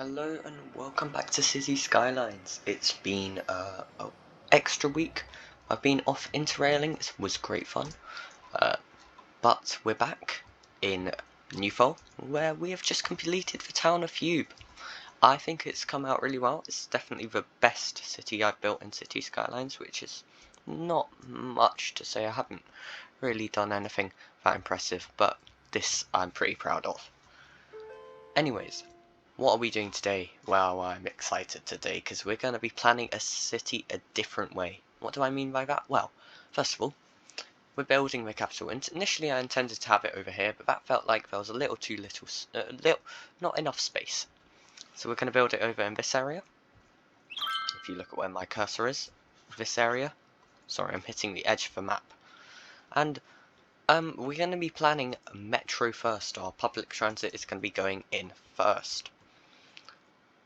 Hello and welcome back to City Skylines. It's been a extra week. I've been off interrailing. It was great fun. But we're back in Newfolle, where we have just completed the town of Fube. I think it's come out really well. It's definitely the best city I've built in City Skylines, which is not much to say. I haven't really done anything that impressive, but this I'm pretty proud of. Anyways, what are we doing today? Well, I'm excited today because we're going to be planning a city a different way. What do I mean by that? Well, first of all, we're building the capital. And initially I intended to have it over here, but that felt like there was a little too not enough space. So we're going to build it over in this area. If you look at where my cursor is, this area. Sorry, I'm hitting the edge of the map. And we're going to be planning metro first. Our public transit is going to be going in first.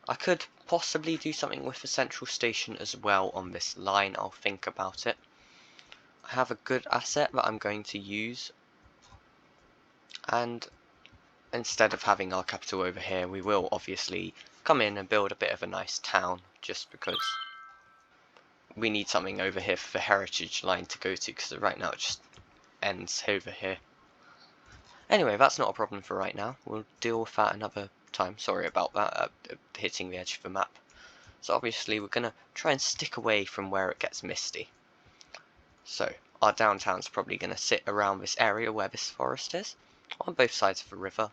I could possibly do something with the central station as well on this line. I'll think about it. I have a good asset that I'm going to use, and instead of having our capital over here, we will obviously come in and build a bit of a nice town, just because we need something over here for the heritage line to go to, because right now it just ends over here. Anyway, that's not a problem for right now. We'll deal with that another time. Sorry about that, hitting the edge of the map. So obviously we're going to try and stick away from where it gets misty. So our downtown's probably going to sit around this area where this forest is, on both sides of the river.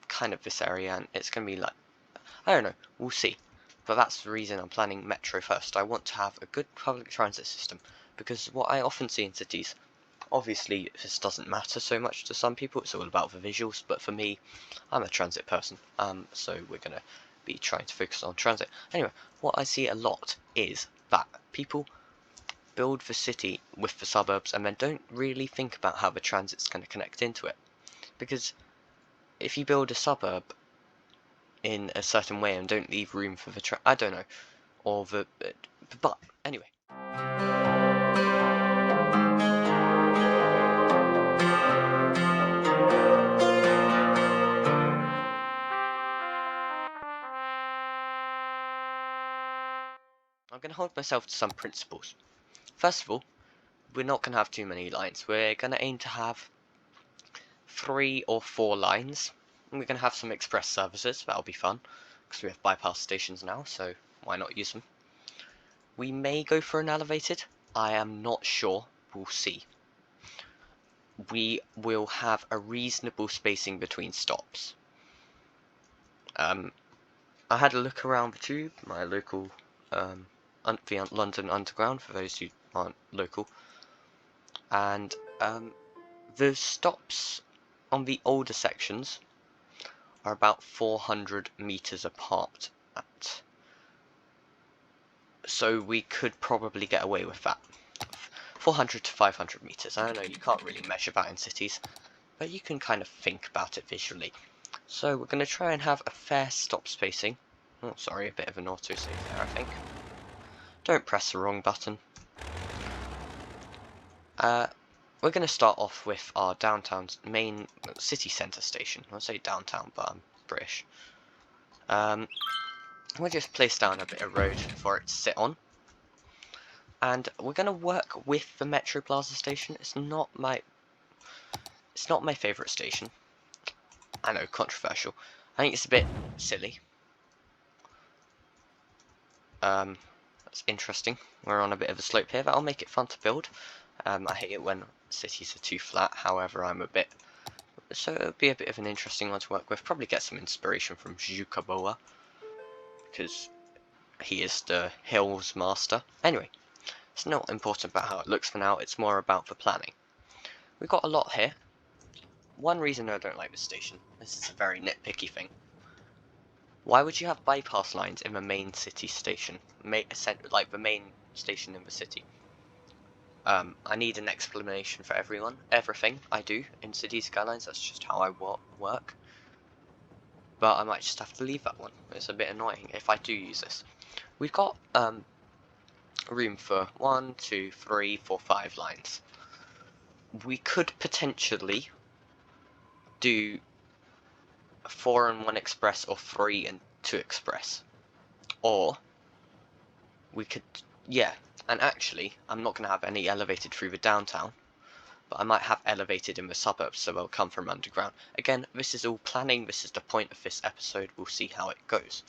Kind of this area, and it's going to be like, I don't know, we'll see. But that's the reason I'm planning metro first. I want to have a good public transit system, because what I often see in cities, obviously this doesn't matter so much to some people, it's all about the visuals, but for me, I'm a transit person, so we're going to be trying to focus on transit. Anyway, what I see a lot is that people build the city with the suburbs and then don't really think about how the transit's going to connect into it. Because if you build a suburb in a certain way and don't leave room for the I don't know, or but anyway. I'm going to hold myself to some principles. First of all, we're not going to have too many lines. We're going to aim to have 3 or 4 lines. And we're going to have some express services. That'll be fun, because we have bypass stations now, so why not use them? We may go for an elevated. I am not sure. We'll see. We will have a reasonable spacing between stops. I had a look around the tube, my local the London Underground, for those who aren't local, and the stops on the older sections are about 400 meters apart, so we could probably get away with that. 400 to 500 meters. I don't know, you can't really measure that in cities, but you can kind of think about it visually. So we're going to try and have a fair stop spacing. Oh, sorry, a bit of an autosave there, I think. Don't press the wrong button. We're going to start off with our downtown's main city centre station. I'll say downtown, but I'm British. We'll just place down a bit of road for it to sit on. And we're going to work with the Metro Plaza station. It's not my favourite station. I know, controversial. I think it's a bit silly. That's interesting. We're on a bit of a slope here. That'll make it fun to build. I hate it when cities are too flat. However, so it'll be a bit of an interesting one to work with. Probably get some inspiration from Jukaboa, because he is the hills master. Anyway, it's not important about how it looks for now. It's more about the planning. We've got a lot here. One reason I don't like this station, this is a very nitpicky thing. Why would you have bypass lines in the main city station? Like the main station in the city? I need an explanation for everything I do in City Skylines. That's just how I work. But I might just have to leave that one. It's a bit annoying if I do use this. We've got room for 1, 2, 3, 4, 5 lines. We could potentially do 4 and 1 express or 3 and 2 express. Or we could, yeah, and actually I'm not going to have any elevated through the downtown, but I might have elevated in the suburbs, so they'll come from underground. Again, this is all planning, this is the point of this episode, we'll see how it goes.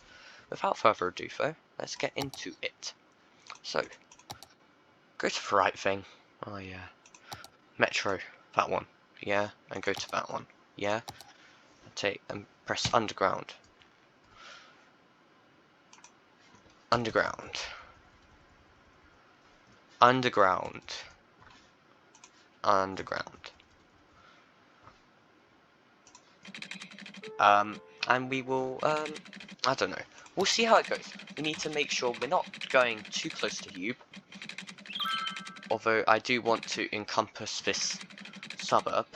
Without further ado though, let's get into it. So, go to the right thing. Oh yeah. Metro, that one. Yeah, and go to that one. Yeah. And press underground. Underground. Underground. Underground. And we will, I don't know. We'll see how it goes. We need to make sure we're not going too close to Hube. Although I do want to encompass this suburb.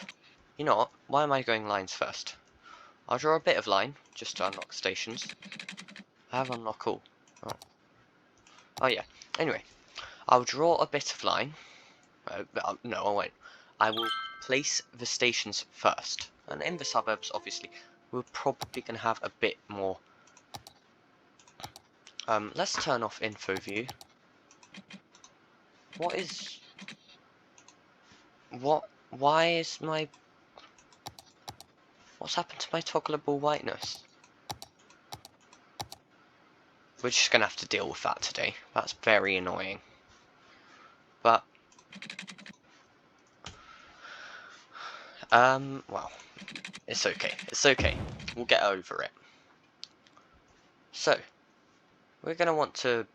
You know what? Why am I going lines first? I'll draw a bit of line, just to unlock stations. I have unlocked all. Oh yeah. Anyway, I'll draw a bit of line. No, I won't. I will place the stations first. And in the suburbs, obviously, we're probably going to have a bit more. Let's turn off info view. Why is my... What's happened to my toggleable whiteness? We're just going to have to deal with that today. That's very annoying. But... well, it's okay. It's okay. We'll get over it. So, we're going to want to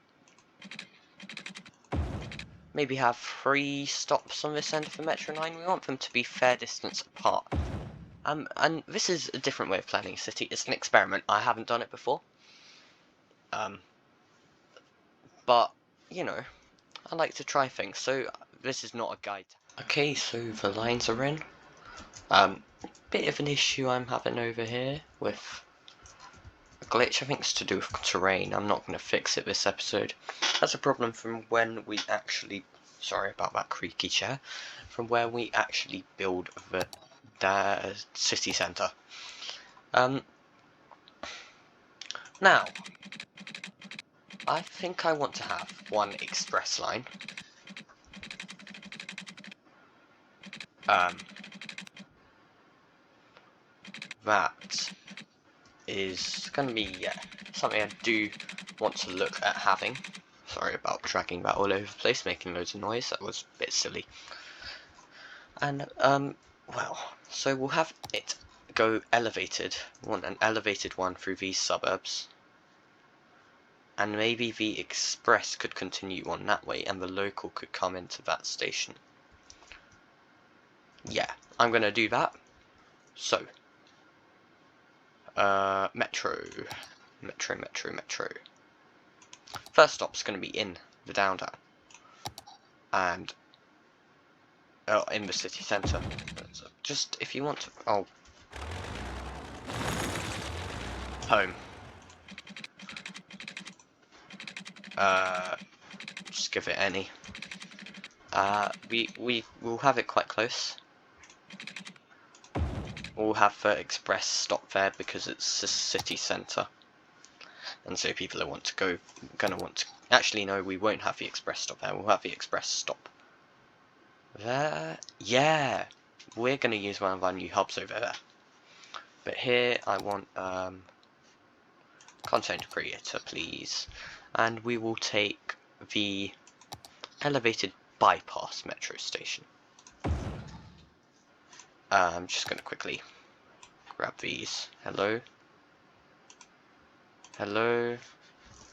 maybe have 3 stops on this end of the Metro line. We want them to be fair distance apart. And this is a different way of planning a city. It's an experiment. I haven't done it before. But, you know, I like to try things. So, this is not a guide. Okay, so the lines are in. Bit of an issue I'm having over here with a glitch. I think it's to do with terrain. I'm not going to fix it this episode. That's a problem from when we actually... Sorry about that creaky chair. From where we actually build the city centre. Now, I think I want to have 1 express line. That is going to be, yeah, something I do want to look at having. Sorry about dragging that all over the place, making loads of noise. That was a bit silly. And, well, so we'll have it go elevated. We want an elevated one through these suburbs. And maybe the express could continue on that way, and the local could come into that station. Yeah, I'm going to do that. So, Metro. First stop's going to be in the downtown. And, in the city centre. So just, if you want to, home. Just give it any. We will have it quite close. We'll have the express stop there because it's a city centre, and so people that want to gonna want to. Actually, no, we won't have the express stop there. We'll have the express stop there. Yeah, we're gonna use one of our new hubs over there. But here, I want content creator, please, and we will take the elevated bypass metro station. I'm just going to quickly grab these. Hello.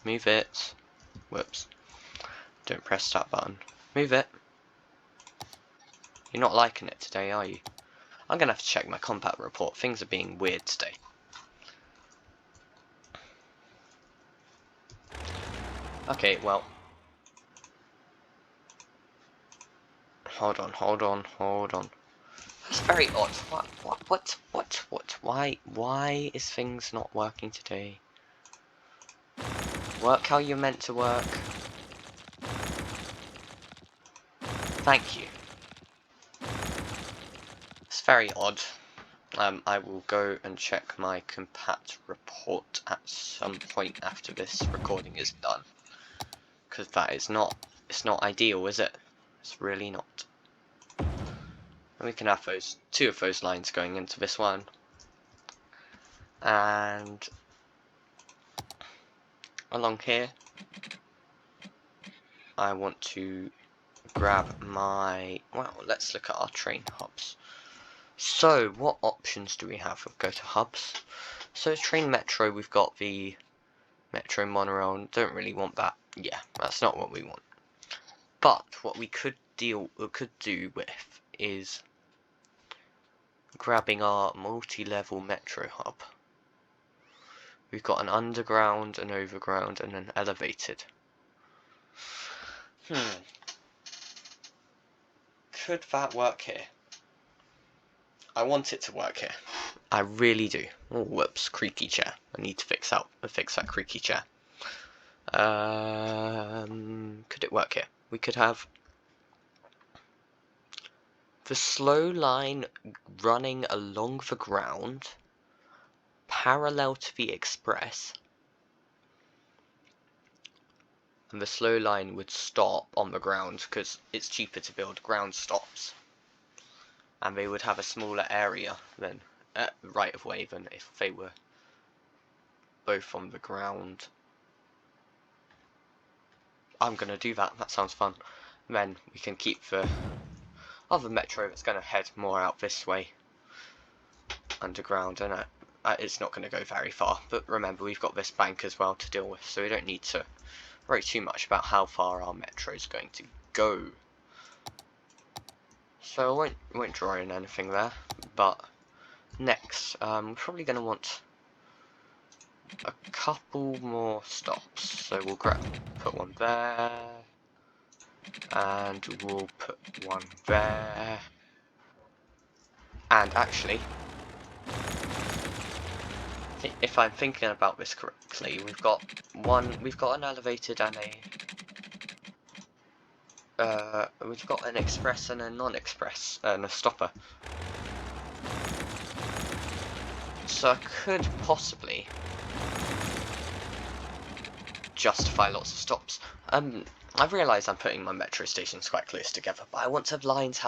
Move it. Whoops. Don't press that button. Move it. You're not liking it today, are you? I'm going to have to check my combat report. Things are being weird today. Okay, well. Hold on. That's very odd. What? Why is things not working today? Work how you're meant to work. Thank you. It's very odd. I will go and check my compat report at some point after this recording is done, because that is not, it's not ideal, is it? It's really not. And we can have those, 2 of those lines going into this one, and along here I want to grab my, well, let's look at our train hubs. So what options do we have? We'll go to hubs. So train metro, we've got the metro monorail. Don't really want that. Yeah, that's not what we want. But what we could do with is grabbing our multi-level metro hub. We've got an underground, an overground, and an elevated. Could that work here? I want it to work here. I really do. Oh, whoops, creaky chair. I need to fix that creaky chair. Could it work here? We could have the slow line running along the ground, parallel to the express, and the slow line would stop on the ground because it's cheaper to build ground stops, and they would have a smaller area than right of way than if they were both on the ground. I'm gonna do that. That sounds fun. And then we can keep the other metro that's gonna head more out this way, underground, and it's not gonna go very far. But remember, we've got this bank as well to deal with, so we don't need to worry too much about how far our metro is going to go. So I won't draw in anything there. But next, we're probably gonna want a couple more stops. So we'll put one there, and we'll put one there. And actually, if I'm thinking about this correctly, we've got an elevated and we've got an express and a non-express and a stopper. So I could possibly justify lots of stops. I've realised I'm putting my metro stations quite close together, but I want to have lines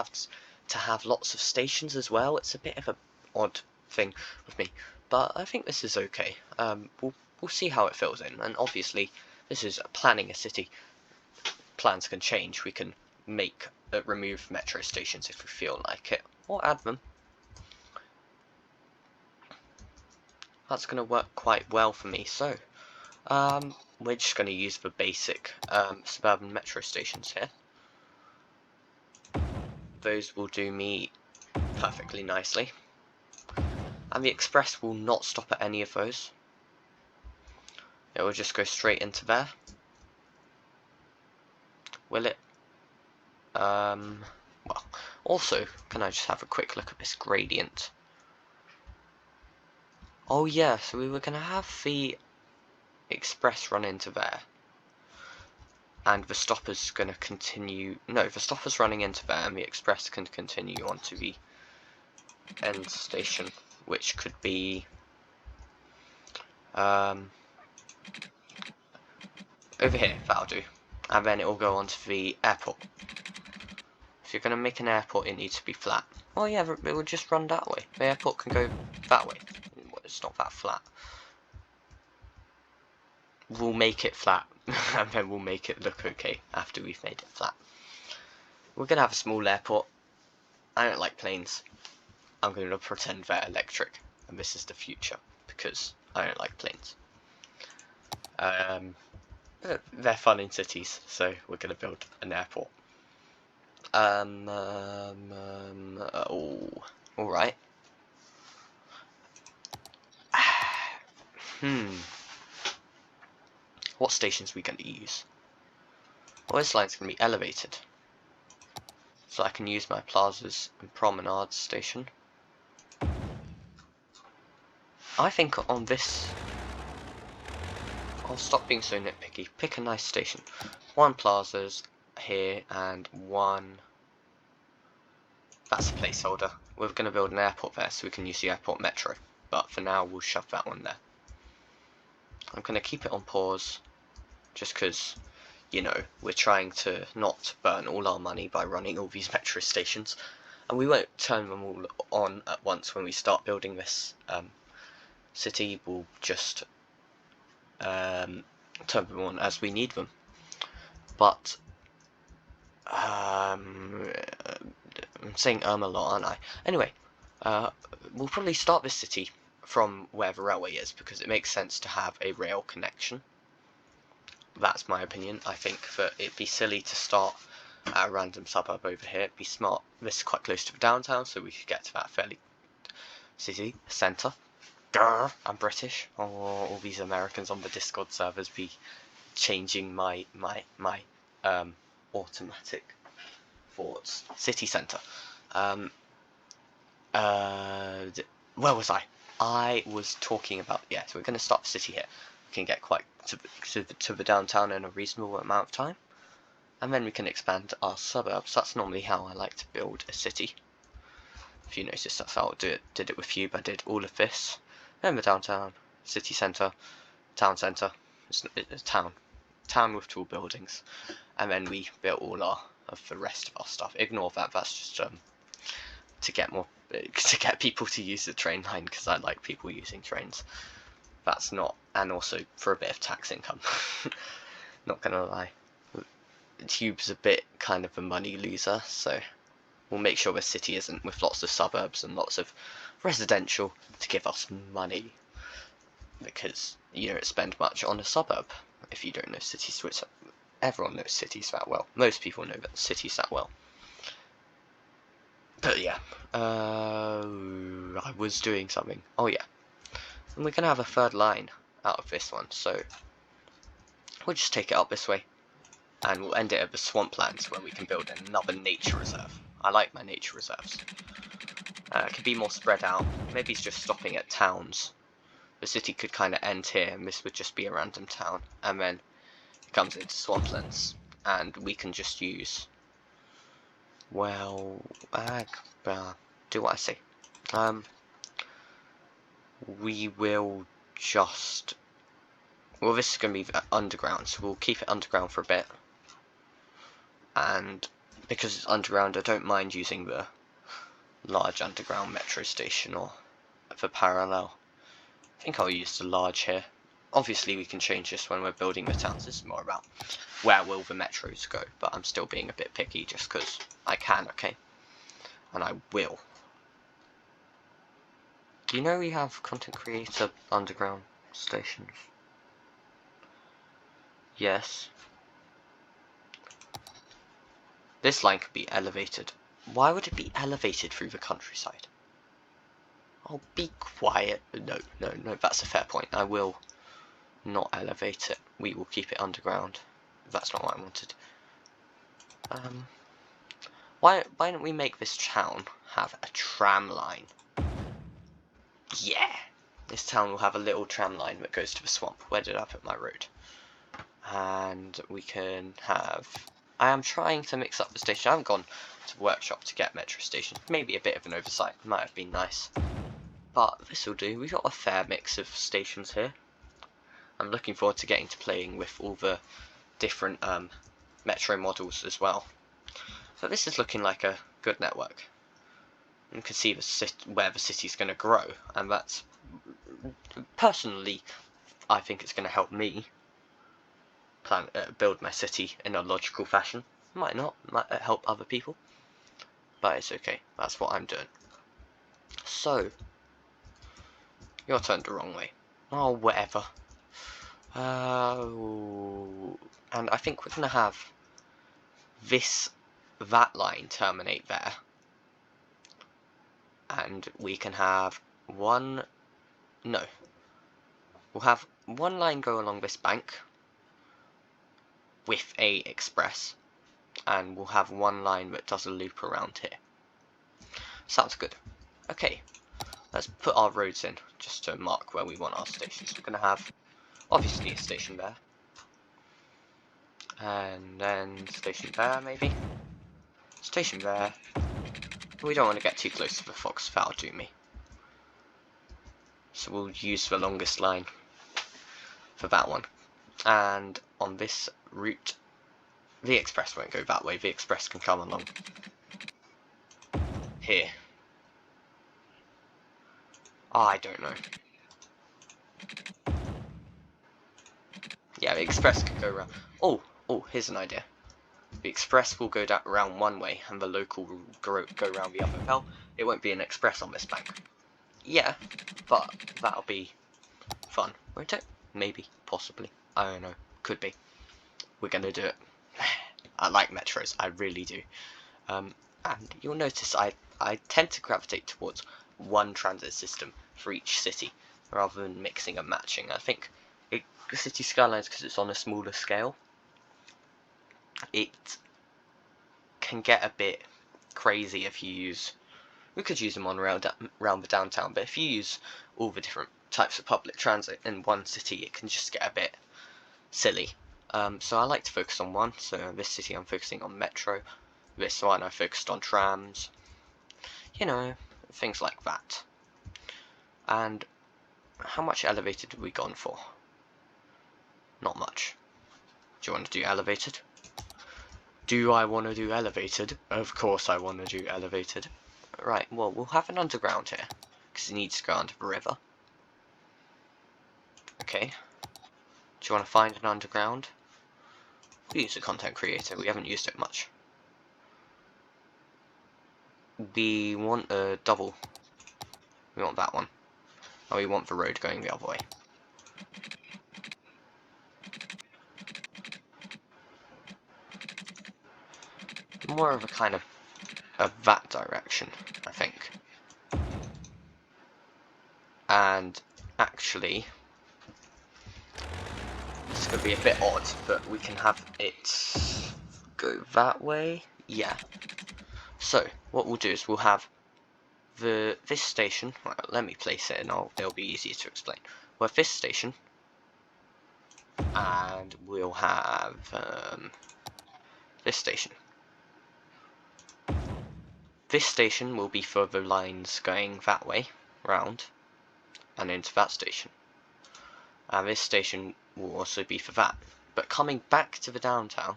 to have lots of stations as well. It's a bit of an odd thing with me, but I think this is okay. We'll see how it fills in, and obviously this is planning a city. Plans can change. We can remove metro stations if we feel like it, or add them. That's going to work quite well for me. So we're just going to use the basic suburban metro stations here. Those will do me perfectly nicely. And the express will not stop at any of those. It will just go straight into there. Will it? Well, also, can I just have a quick look at this gradient? Oh yeah, so we were going to have the express run into there. And the stopper's going to continue... No, the stopper's running into there, and the express can continue on to the end station, which could be... over here, that'll do. And then it will go on to the airport. If you're going to make an airport, it needs to be flat. Oh yeah, it will just run that way. The airport can go that way. It's not that flat. We'll make it flat, and then we'll make it look okay after we've made it flat. We're going to have a small airport. I don't like planes. I'm going to pretend they're electric, and this is the future, because I don't like planes. They're fun in cities, so we're going to build an airport. Alright. What stations are we going to use? Well, this line's going to be elevated. So I can use my plazas and promenades station. I think on this... I'll stop being so nitpicky. Pick a nice station. 1 plazas here and 1... That's a placeholder. we're going to build an airport there so we can use the airport metro. But for now, we'll shove that one there. I'm going to keep it on pause, just because, you know, we're trying to not burn all our money by running all these metro stations. And we won't turn them all on at once when we start building this city. We'll just turn them on as we need them. But I'm saying a lot, aren't I? Anyway, we'll probably start this city from where the railway is, because it makes sense to have a rail connection. That's my opinion. I think that it'd be silly to start at a random suburb over here. It'd be smart. This is quite close to the downtown, so we could get to that fairly city centre. Grr, I'm British. Oh, all these Americans on the Discord servers be changing my automatic thoughts. City centre. Where was I? I was talking about, yeah, so we're going to start the city here. We can get quite to the downtown in a reasonable amount of time, and then we can expand our suburbs. That's normally how I like to build a city. If you notice, that's how I did it with Cube. I did all of this, then the downtown, city centre, town centre, it's a town with tall buildings, and then we built all of the rest of our stuff. Ignore that. That's just to get people to use the train line, because I like people using trains. That's not, and also for a bit of tax income. Not gonna lie, Tube's a bit kind of a money loser, so we'll make sure the city isn't with lots of suburbs and lots of residential to give us money, because you don't spend much on a suburb if you don't know cities. Which everyone knows cities that well. Most people know that cities that well. But yeah, I was doing something. Oh yeah, and we're gonna have a third line out of this one, so we'll just take it up this way, and we'll end it at the swamplands, where we can build another nature reserve. I like my nature reserves. It could be more spread out. Maybe it's just stopping at towns. The city could kind of end here, and this would just be a random town, and then it comes into swamplands, and we can just use, well, do what I say. We will just, well, this is going to be underground, so we'll keep it underground for a bit. And because it's underground, I don't mind using the large underground metro station or the parallel. I think I'll use the large here. Obviously we can change this when we're building the towns. This is more about where will the metros go, but I'm still being a bit picky just because I can, okay? And I will. Do you know we have content creator underground stations? Yes. This line could be elevated. Why would it be elevated through the countryside? Oh, be quiet. No, that's a fair point. I will not elevate it. We will keep it underground. That's not what I wanted. Why don't we make this town have a tram line? Yeah! This town will have a little tram line that goes to the swamp. Where did I put my road? And we can have... I am trying to mix up the station. I haven't gone to the workshop to get metro station. Maybe a bit of an oversight. Might have been nice. But this will do. We've got a fair mix of stations here. I'm looking forward to getting to playing with all the different metro models as well. So this is looking like a good network. You can see where the city's going to grow, and that's, personally, I think it's going to help me build my city in a logical fashion. Might not, might help other people, but it's okay. That's what I'm doing. So, you're turned the wrong way. Oh, whatever. And I think we're going to have that line terminate there. And we can have we'll have one line go along this bank with a express, and we'll have one line that does a loop around here. Sounds good. Okay, let's put our roads in just to mark where we want our stations. We're going to have obviously a station there, and then station there, maybe station there, We don't want to get too close to the fox, that'll do me. So we'll use the longest line for that one. And on this route, the express won't go that way, the express can come along here. Oh, I don't know. Yeah, the express could go around. Oh, here's an idea. The express will go down around one way, and the local will go around the other. Well, it won't be an express on this bank. Yeah, but that'll be fun, won't it? Maybe, possibly. I don't know. Could be. We're gonna do it. I like metros. I really do. And you'll notice I tend to gravitate towards one transit system for each city, rather than mixing and matching. I think City Skylines, because it's on a smaller scale, it can get a bit crazy if you use. We could use them on around the downtown, but if you use all the different types of public transit in one city, it can just get a bit silly. So I like to focus on one. So this city I'm focusing on metro. This one I focused on trams. You know, things like that. And how much elevated have we gone for? Not much. Do you want to do elevated? Do I want to do elevated? Of course I want to do elevated. Right, well, we'll have an underground here, because it needs to go under the river. Okay. Do you want to find an underground? We use a content creator, we haven't used it much. We want a double. We want that one. Oh, we want the road going the other way. More of a kind of that direction, I think. And actually, it's going to be a bit odd, but we can have it go that way. Yeah. So what we'll do is we'll have this station. Right, let me place it, and it'll be easier to explain. We'll have this station, and we'll have this station. This station will be for the lines going that way, round, and into that station. And this station will also be for that. But coming back to the downtown,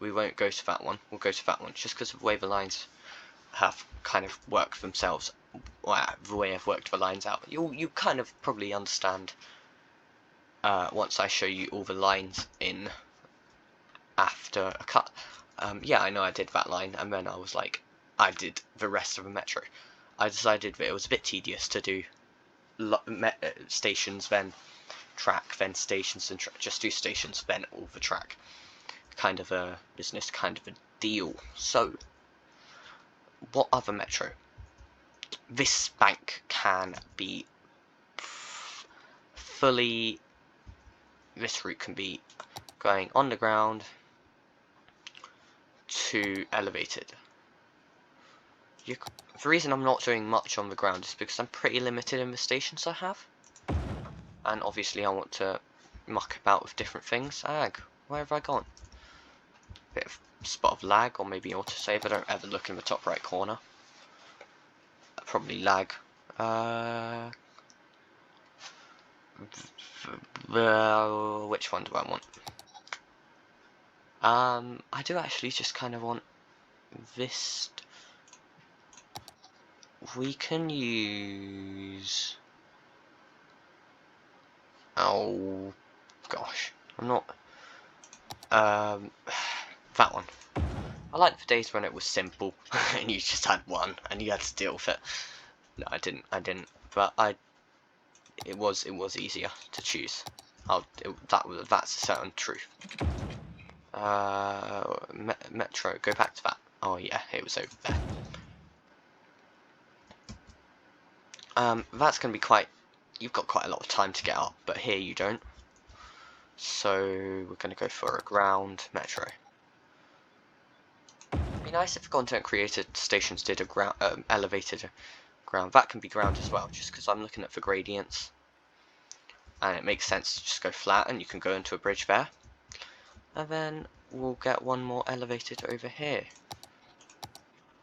we won't go to that one, we'll go to that one, just because of the way the lines have kind of worked themselves, well, the way I've worked the lines out. You kind of probably understand once I show you all the lines in after a cut. Yeah, I know I did that line, and then I was like, I did the rest of the metro. I decided that it was a bit tedious to do stations, then track, then stations, and just do stations, then all the track. Kind of a business, kind of a deal. So, what other metro? This bank can be fully. This route can be going underground to elevated. The reason I'm not doing much on the ground is because I'm pretty limited in the stations I have. And obviously I want to muck about with different things. Where have I gone? Bit of spot of lag, or maybe autosave. I don't ever look in the top right corner. Probably lag. Which one do I want? I do actually just kind of want this. We can use. Oh gosh, I'm not. That one. I like the days when it was simple and you just had one and you had to deal with it. No, I didn't. But it was easier to choose. That's a certain truth. Metro. Go back to that. Oh yeah, it was over there. That's going to be quite. You've got quite a lot of time to get up, but here you don't. So we're going to go for a ground metro. It'd be nice if content creator stations did a ground elevated ground. That can be ground as well, just because I'm looking at the gradients, and it makes sense to just go flat, and you can go into a bridge there. And then we'll get one more elevated over here,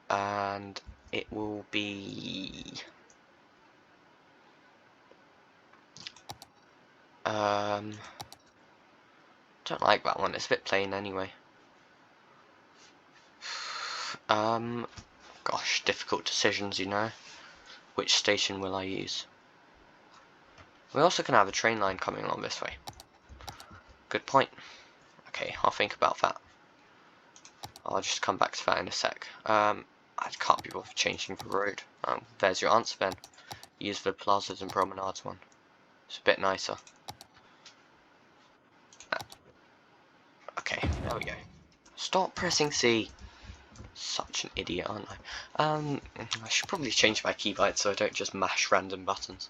and it will be don't like that one, it's a bit plain anyway. Gosh, difficult decisions, you know. Which station will I use? We're also going to have a train line coming along this way. Good point. Okay, I'll think about that. I'll just come back to that in a sec. I can't be bothered changing the road. There's your answer then. Use the plazas and promenades one. It's a bit nicer. Okay, there we go. Stop pressing C. Such an idiot, aren't I? I should probably change my keybind so I don't just mash random buttons.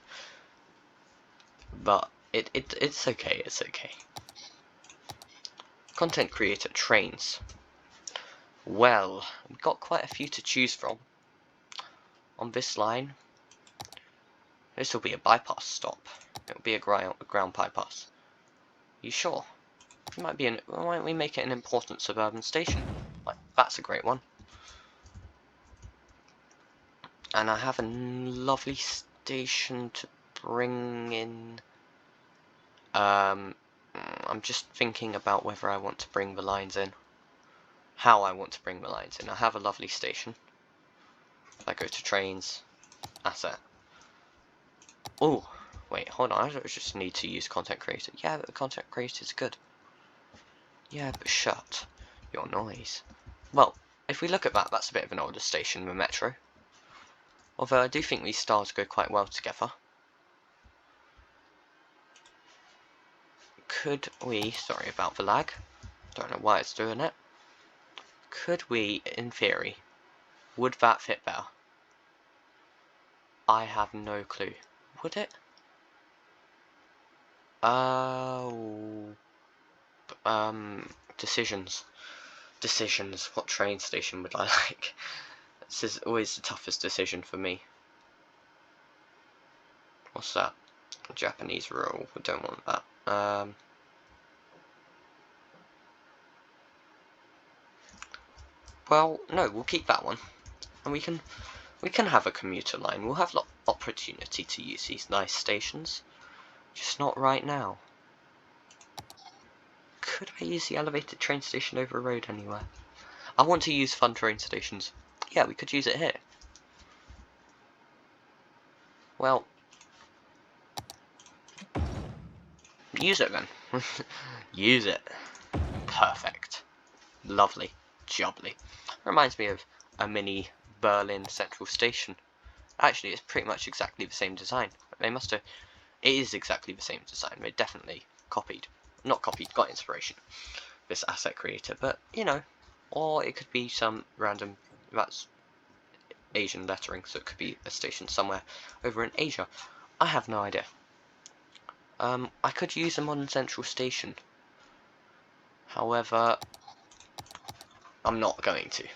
But it's okay, it's okay. Content creator trains. Well, we've got quite a few to choose from on this line. This will be a bypass stop. It'll be a ground bypass. You sure? Why don't we make it an important suburban station? Like, that's a great one. And I have a lovely station to bring in. I'm just thinking about whether I want to bring the lines in. How I want to bring the lines in. I have a lovely station. I go to trains. That's it. Oh, wait, hold on. I don't just need to use content creator. Yeah, but the content creator is good. Yeah, but shut your noise. Well, if we look at that, that's a bit of an older station, the metro. Although I do think these styles go quite well together. Could we, sorry about the lag, don't know why it's doing it. Could we, in theory, would that fit better? I have no clue. Would it? Decisions. What train station would I like? This is always the toughest decision for me. What's that? Japanese roll. We don't want that. Well, no, we'll keep that one, and we can have a commuter line. We'll have opportunity to use these nice stations, just not right now. Could I use the elevated train station over a road anywhere? I want to use fun train stations. Yeah, we could use it here. Well, use it then. Use it. Perfect. Lovely. Jubbly. Reminds me of a mini Berlin Central Station. Actually, it's pretty much exactly the same design. They must have... It is exactly the same design. They definitely copied. Not copied, got inspiration. This asset creator. But, you know. Or it could be some random... That's Asian lettering, so it could be a station somewhere over in Asia. I have no idea. I could use a modern central station. However, I'm not going to.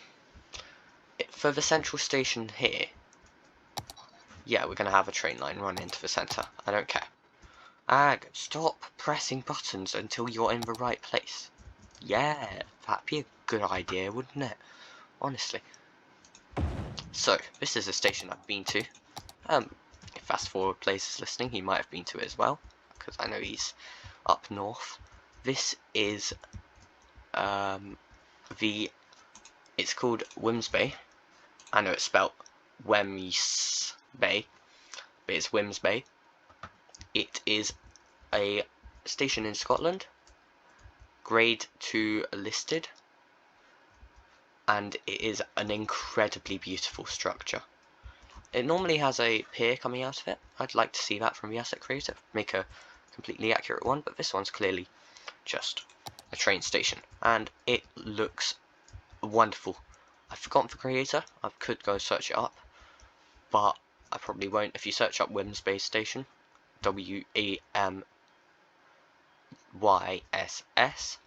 For the central station here, yeah, we're going to have a train line run into the centre. I don't care. Ag, stop pressing buttons until you're in the right place. Yeah, that'd be a good idea, wouldn't it? Honestly. So, this is a station I've been to. If Fast Forward Plays is listening, he might have been to it as well, because I know he's up north. This is it's called Wimsby. I know it's spelt Wemyss Bay, but it's Wimsby. It is a station in Scotland, grade 2 listed, and it is an incredibly beautiful structure. It normally has a pier coming out of it. I'd like to see that from the asset creator, make a completely accurate one, but this one's clearly just a train station, and it looks wonderful. I've forgotten the creator. I could go search it up, but I probably won't. If you search up Wimsby Station, WAMYSS,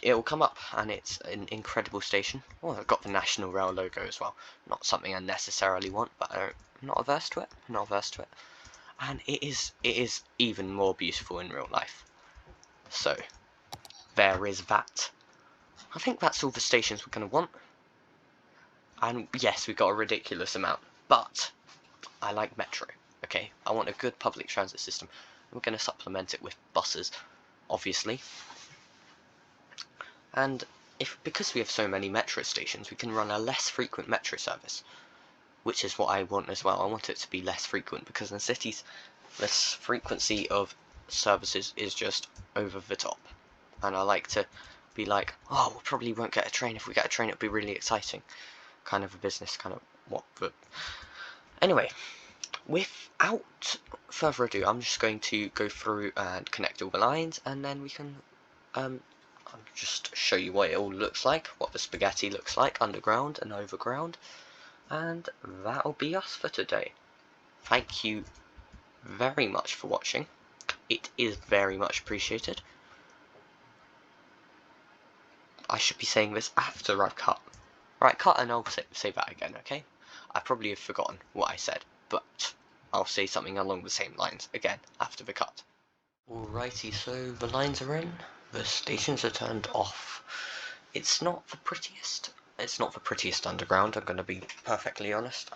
it'll come up, and it's an incredible station. Oh, I've got the National Rail logo as well. Not something I necessarily want, but I'm not averse to it. And it is even more beautiful in real life. So there is that. I think that's all the stations we're going to want. And yes, we got a ridiculous amount, but I like metro. Okay, I want a good public transit system. We're going to supplement it with buses, obviously. And because we have so many metro stations, we can run a less frequent metro service, which is what I want as well. I want it to be less frequent because in cities, this frequency of services is just over the top. And I like to be like, oh, we probably won't get a train. If we get a train, it'll be really exciting. Kind of a business, kind of what. But anyway, without further ado, I'm just going to go through and connect all the lines, and then we can I'll just show you what it all looks like, what the spaghetti looks like underground and overground, and that'll be us for today. Thank you very much for watching. It is very much appreciated. I should be saying this after I've cut. Right, cut and I'll say that again, okay? I probably have forgotten what I said, but I'll say something along the same lines again after the cut. Alrighty, so the lines are in, the stations are turned off. It's not the prettiest underground, I'm going to be perfectly honest,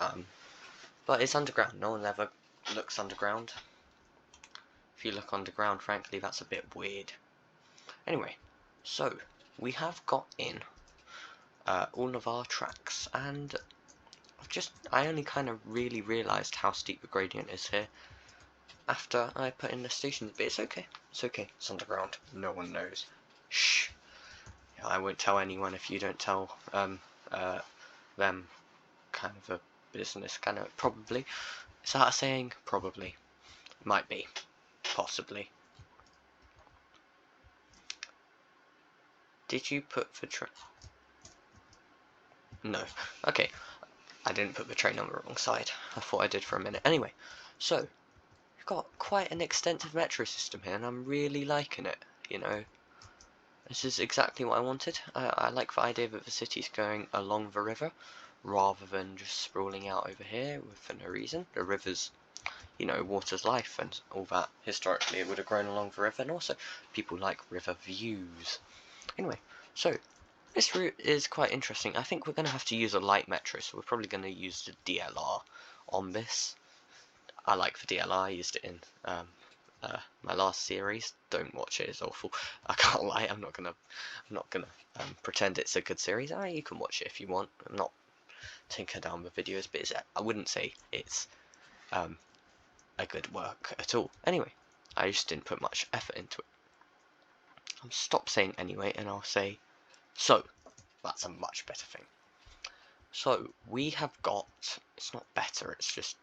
but it's underground. No one ever looks underground. If you look underground, frankly, that's a bit weird. Anyway, so we have got in all of our tracks, and I only kind of really realised how steep the gradient is here after I put in the stations, but it's okay, it's underground, no one knows. Shh. I won't tell anyone if you don't tell them kind of a business, kind of, probably. Is that a saying? Probably. Might be. Possibly. Did you put the train? No. Okay. I didn't put the train on the wrong side. I thought I did for a minute. Anyway, so we've got quite an extensive metro system here, and I'm really liking it, you know. This is exactly what I wanted. I like the idea that the city's going along the river, rather than just sprawling out over here for no reason. The river's, you know, water's life and all that. Historically, it would have grown along the river, and also people like river views. Anyway, so this route is quite interesting. I think we're going to have to use a light metro, so we're probably going to use the DLR on this. I like the DLR. I used it in my last series. Don't watch it; it's awful. I can't lie. I'm not gonna pretend it's a good series. You can watch it if you want. I'm not tinker down the videos, but I wouldn't say it's a good work at all. Anyway, I just didn't put much effort into it. I'll stop saying anyway, and I'll say so. That's a much better thing. So we have got. It's not better. It's just.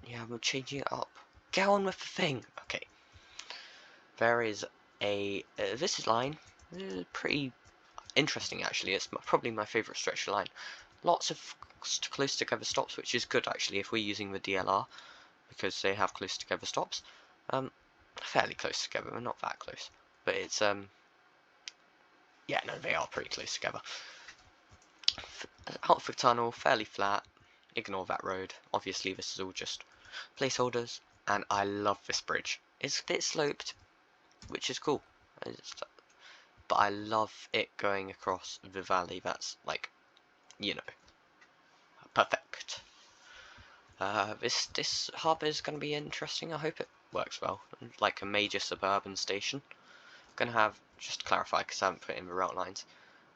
Yeah, we're changing it up. Get on with the thing. Okay. There is a this line. Pretty interesting actually. It's probably my favourite stretch of line. Lots of close together stops, which is good actually if we're using the DLR, because they have close together stops. Fairly close together. We're not that close, but it's yeah, no, they are pretty close together. Outfit tunnel, fairly flat. Ignore that road. Obviously, this is all just placeholders, and I love this bridge. It's a bit sloped, which is cool, but I love it going across the valley. That's like, you know, perfect. This hub is going to be interesting. I hope it works well. Like a major suburban station. Going to have, just to clarify, because I haven't put in the rail lines.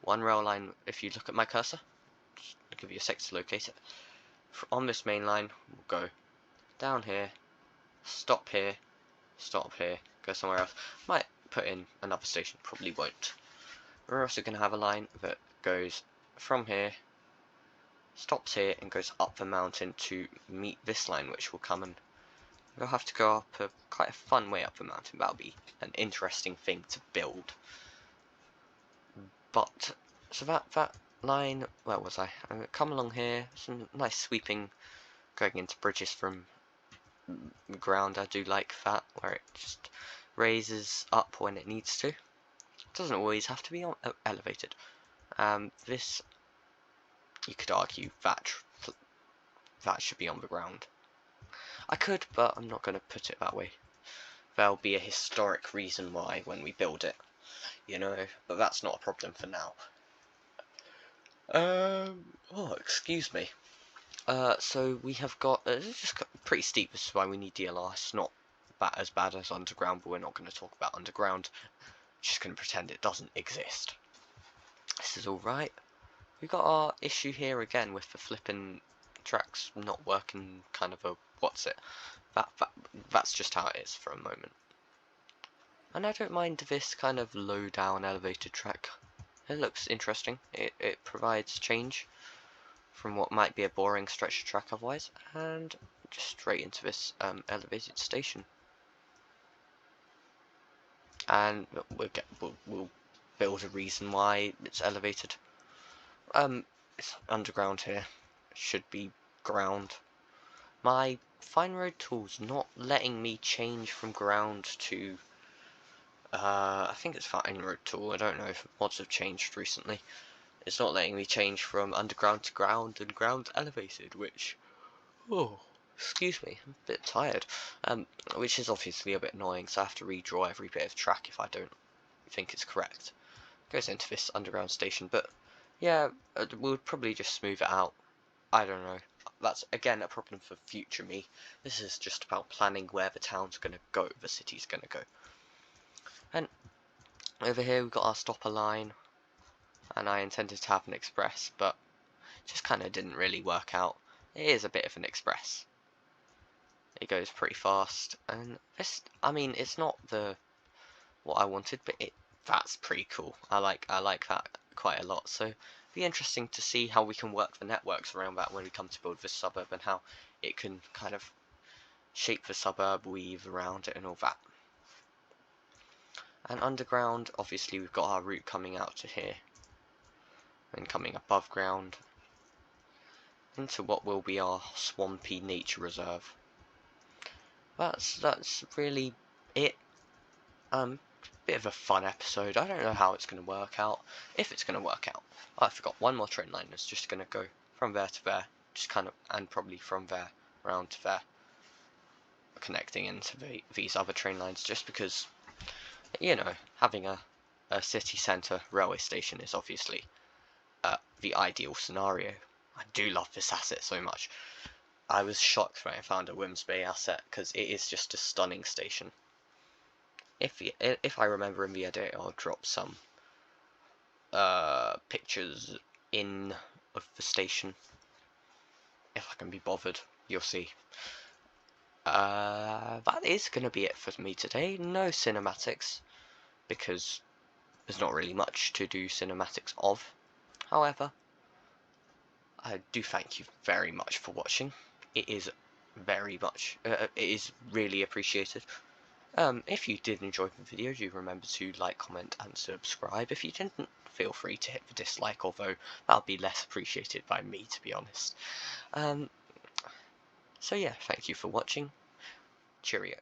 One rail line, if you look at my cursor, I'll give you a sec to locate it. On this main line, we'll go down here, stop here, go somewhere else. Might put in another station, probably won't. We're also going to have a line that goes from here, stops here, and goes up the mountain to meet this line, which will come, and we'll have to go up quite a fun way up the mountain. That'll be an interesting thing to build. But so that line, where was I? Come along here, some nice sweeping going into bridges from the ground. I do like that, where it just raises up when it needs to. It doesn't always have to be elevated. This, you could argue that should be on the ground. I could, but I'm not going to put it that way. There'll be a historic reason why when we build it, you know, but that's not a problem for now. Oh, excuse me. So we have got, it's just pretty steep, this is why we need DLR. It's not as bad as underground, but we're not going to talk about underground. Just going to pretend it doesn't exist. This is alright. We got our issue here again with the flipping tracks not working, kind of a, what's it? That's just how it is for a moment. And I don't mind this kind of low down elevated track. It looks interesting. It provides change from what might be a boring stretch of track otherwise, and just straight into this elevated station. And we'll build a reason why it's elevated. It's underground here. Should be ground. My fine road tool's not letting me change from ground to I think it's fine road tool. I don't know if mods have changed recently. It's not letting me change from underground to ground and ground elevated, which, oh, excuse me, I'm a bit tired. Which is obviously a bit annoying, so I have to redraw every bit of track if I don't think it's correct. Goes into this underground station, but yeah, we'll probably just smooth it out. I don't know. That's again a problem for future me. This is just about planning where the town's gonna go, the city's gonna go. And over here we've got our stopper line, and I intended to have an express, but just kind of didn't really work out. It is a bit of an express. It goes pretty fast, and this, I mean, it's not what I wanted, but that's pretty cool. I like that quite a lot. So it'd be interesting to see how we can work the networks around that when we come to build this suburb, and how it can kind of shape the suburb, weave around it, and all that. And underground, obviously we've got our route coming out to here, and coming above ground into what will be our swampy nature reserve. That's really it. Bit of a fun episode. I don't know how it's going to work out, if it's going to work out. I forgot one more train line that's just going to go from there to there, just kind of, and probably from there around to there, connecting into these other train lines, just because, you know, having a city centre railway station is obviously the ideal scenario. I do love this asset so much. I was shocked when I found a Wimsby asset, because it is just a stunning station. If I remember in the edit, I'll drop some pictures in of the station, if I can be bothered. You'll see. That is going to be it for me today. No cinematics, because there's not really much to do cinematics of. However, I do thank you very much for watching. It is very much, it is really appreciated. If you did enjoy the video, do remember to like, comment, and subscribe. If you didn't, feel free to hit the dislike, although that'll be less appreciated by me, to be honest. So yeah, thank you for watching. Cheerio.